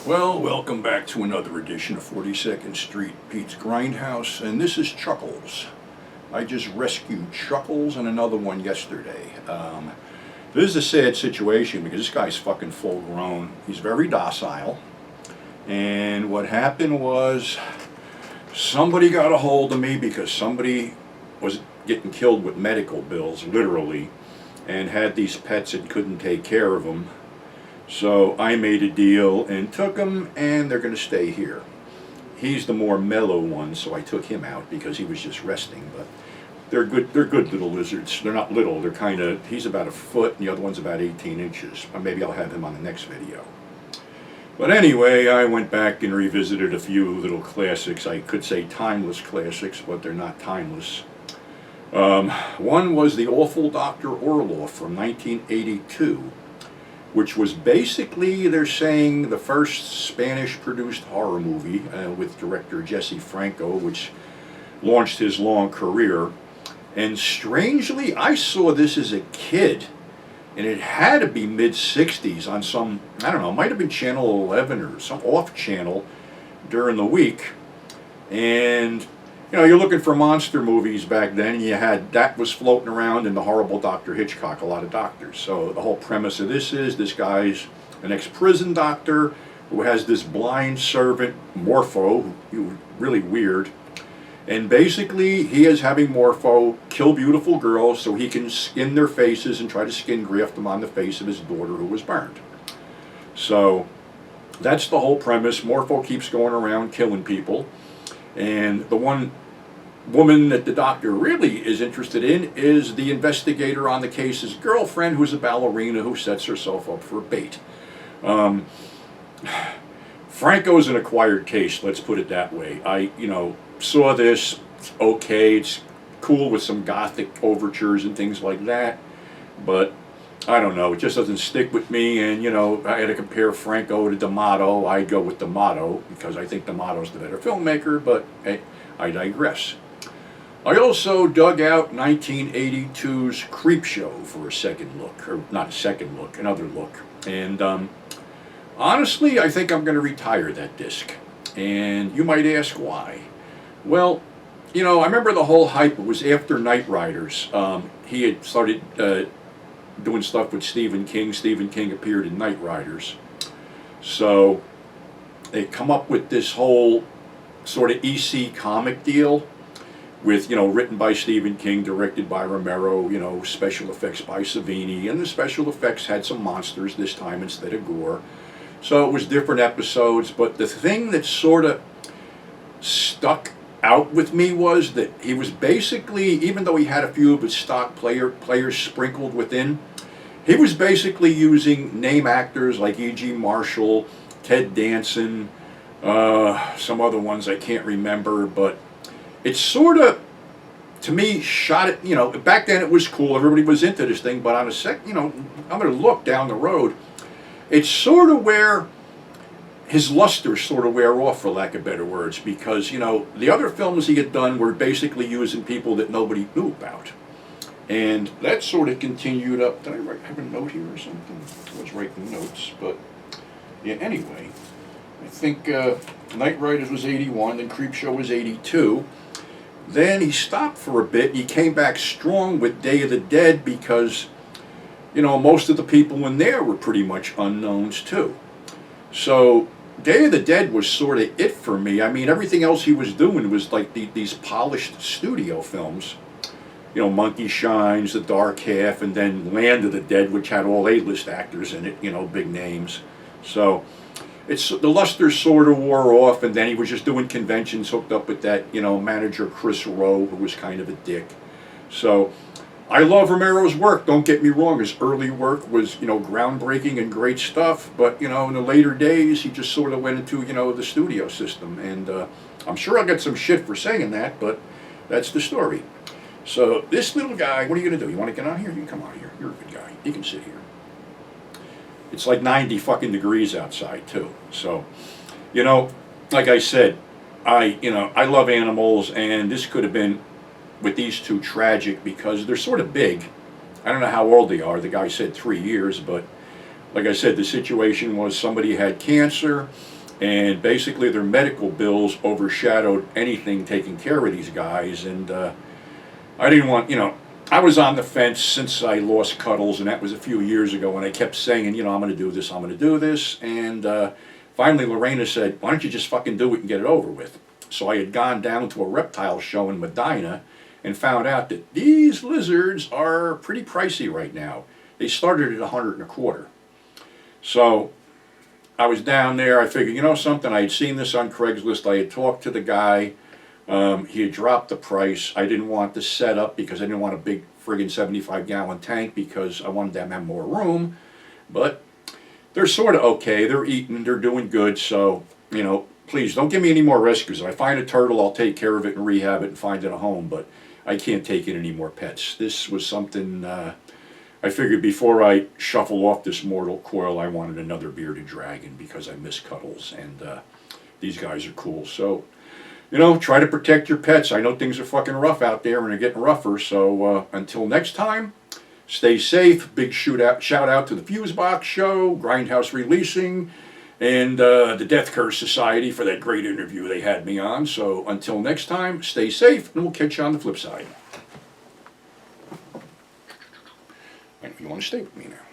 Well, welcome back to another edition of 42nd Street Pete's Grindhouse, and this is Chuckles. I just rescued Chuckles and another one yesterday. This is a sad situation because this guy's fucking full grown. He's very docile, and what happened was somebody got a hold of me because somebody was getting killed with medical bills, literally, and had these pets and couldn't take care of them. So I made a deal and took them, and they're going to stay here. He's the more mellow one, so I took him out because he was just resting. But they're good. They're good little lizards. They're not little. They're kind of. He's about a foot, and the other one's about 18 inches. Or maybe I'll have him on the next video. But anyway, I went back and revisited a few little classics. I could say timeless classics, but they're not timeless. One was the Awfull Dr. Orloff from 1982. Which was basically, they're saying, the first Spanish-produced horror movie with director Jesse Franco, which launched his long career. And strangely, I saw this as a kid, and it had to be mid-60s on some, I don't know, it might have been Channel 11 or some off-channel during the week. And you know, you're looking for monster movies back then, you had that was floating around in the horrible Dr. Hitchcock, a lot of doctors. So the whole premise of this is this guy's an ex-prison doctor who has this blind servant, Morpho, who's really weird. And basically, he is having Morpho kill beautiful girls so he can skin their faces and try to skin graft them on the face of his daughter who was burned. So that's the whole premise. Morpho keeps going around killing people. And the one woman that the doctor really is interested in is the investigator on the case's girlfriend, who's a ballerina who sets herself up for bait. Franco's an acquired case, let's put it that way. I, saw this, okay, it's cool with some gothic overtures and things like that, but I don't know, it just doesn't stick with me. And I had to compare Franco to D'Amato. I go with D'Amato because I think D'Amato's the better filmmaker, but hey, I digress. I also dug out 1982's Creepshow for a second look, or not a second look, another look. And honestly, I think I'm going to retire that disc. And you might ask why. Well, I remember the whole hype. It was after Knight Riders. He had started doing stuff with Stephen King. Stephen King appeared in Knight Riders. So they come up with this whole sort of EC comic deal with, written by Stephen King, directed by Romero, special effects by Savini, and the special effects had some monsters this time instead of gore. So it was different episodes, but the thing that sort of stuck out with me was that he was basically, even though he had a few of his stock players sprinkled within, he was basically using name actors like E.G. Marshall, Ted Danson, some other ones I can't remember, but it sort of, to me, shot it, back then it was cool, everybody was into this thing, but on I'm going to look down the road, it's sort of where his luster sort of wear off, for lack of better words, because, the other films he had done were basically using people that nobody knew about. And that sort of continued up. Did I have a note here or something? I was writing notes, but yeah, anyway. I think Knight Riders was 81, then Creepshow was 82. Then he stopped for a bit, and he came back strong with Day of the Dead because, most of the people in there were pretty much unknowns too. So Day of the Dead was sort of it for me. I mean, everything else he was doing was like these polished studio films. Monkey Shines, The Dark Half, and then Land of the Dead, which had all A-list actors in it, big names. So the luster sort of wore off, and then he was just doing conventions, hooked up with that, manager Chris Rowe, who was kind of a dick. So I love Romero's work, don't get me wrong. His early work was, groundbreaking and great stuff, but, in the later days, he just sort of went into, the studio system. And I'm sure I'll get some shit for saying that, but that's the story. So this little guy, what are you going to do? You want to get on here? You can come on here. You're a good guy. You can sit here. It's like 90 fucking degrees outside, too. So, like I said, I love animals, and this could have been, with these two, tragic because they're sort of big. I don't know how old they are. The guy said 3 years, but like I said, the situation was somebody had cancer, and basically their medical bills overshadowed anything taking care of these guys. And I didn't want, I was on the fence since I lost Cuddles, and that was a few years ago, and I kept saying, I'm going to do this, I'm going to do this. And finally Lorena said, why don't you just fucking do it and get it over with? So I had gone down to a reptile show in Medina and found out that these lizards are pretty pricey right now. They started at $125. So I was down there, I figured, something, I had seen this on Craigslist, I had talked to the guy, he had dropped the price. I didn't want the setup because I didn't want a big friggin' 75-gallon tank because I wanted them to have more room. But they're sort of okay, they're eating, they're doing good, so, please don't give me any more rescues. If I find a turtle, I'll take care of it and rehab it and find it a home, but I can't take in any more pets. This was something, I figured before I shuffle off this mortal coil, I wanted another bearded dragon because I miss Cuddles, and these guys are cool. So, try to protect your pets. I know things are fucking rough out there and they're getting rougher, so until next time, stay safe. Big shout out to the Fusebox Show, Grindhouse Releasing, and the Death Curse Society for that great interview they had me on. So until next time, stay safe, and we'll catch you on the flip side. And you want to stay with me now.